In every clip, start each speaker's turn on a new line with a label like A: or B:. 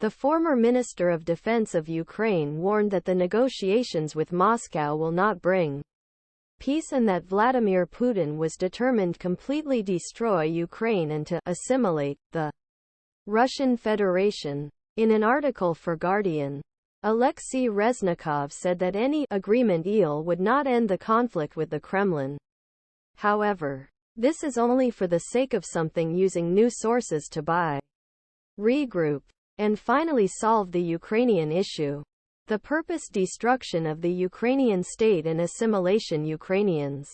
A: The former Minister of Defense of Ukraine warned that the negotiations with Moscow will not bring peace and that Vladimir Putin was determined to completely destroy Ukraine and to assimilate the Russian Federation. In an article for Guardian, Oleksii Reznikov said that any agreement would not end the conflict with the Kremlin. However, this is only for the sake of something, using new sources to buy, regroup, and finally solve the Ukrainian issue. The purpose destruction of the Ukrainian state and assimilation Ukrainians.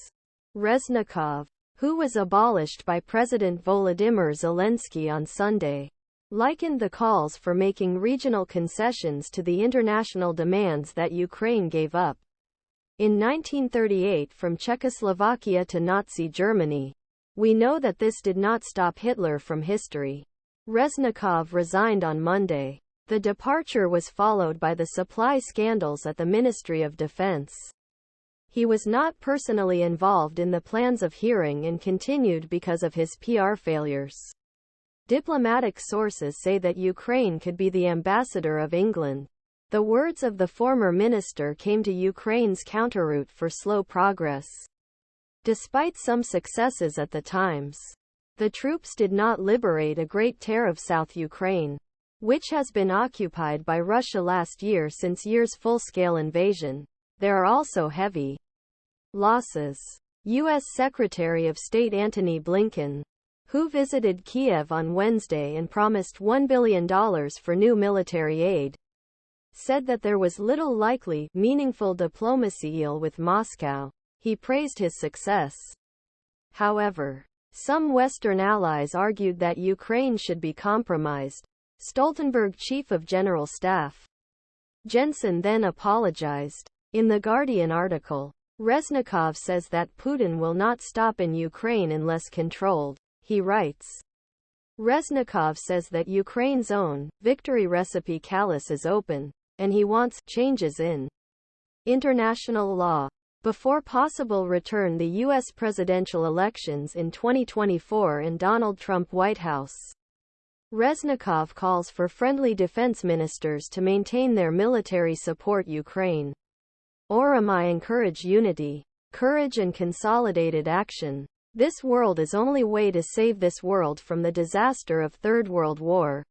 A: Reznikov, who was abolished by President Volodymyr Zelenskiy on Sunday, likened the calls for making regional concessions to the international demands that Ukraine gave up in 1938 from Czechoslovakia to Nazi Germany. We know that this did not stop Hitler from history. Reznikov resigned on Monday. The departure was followed by the supply scandals at the Ministry of Defense. He was not personally involved in the plans of hearing and continued because of his PR failures. Diplomatic sources say that Ukraine could be the ambassador of England. The words of the former minister came to Ukraine's counterroute for slow progress. Despite some successes at the times, the troops did not liberate a great tear of South Ukraine, which has been occupied by Russia last year since year's full-scale invasion. There are also heavy losses. U.S. Secretary of State Antony Blinken, who visited Kiev on Wednesday and promised $1 billion for new military aid, said that there was little likely meaningful diplomacy with Moscow. He praised his success. However, some Western allies argued that Ukraine should be compromised. Stoltenberg Chief of General Staff Jensen then apologized. In the Guardian article, Reznikov says that Putin will not stop in Ukraine unless controlled. He writes, Reznikov says that Ukraine's own victory recipe çalış is open, and he wants changes in international law before possible return the U.S. presidential elections in 2024 and Donald Trump White House. Reznikov calls for friendly defense ministers to maintain their military support Ukraine. Orum I encourage unity, courage and consolidated action. This world is only way to save this world from the disaster of Third World War.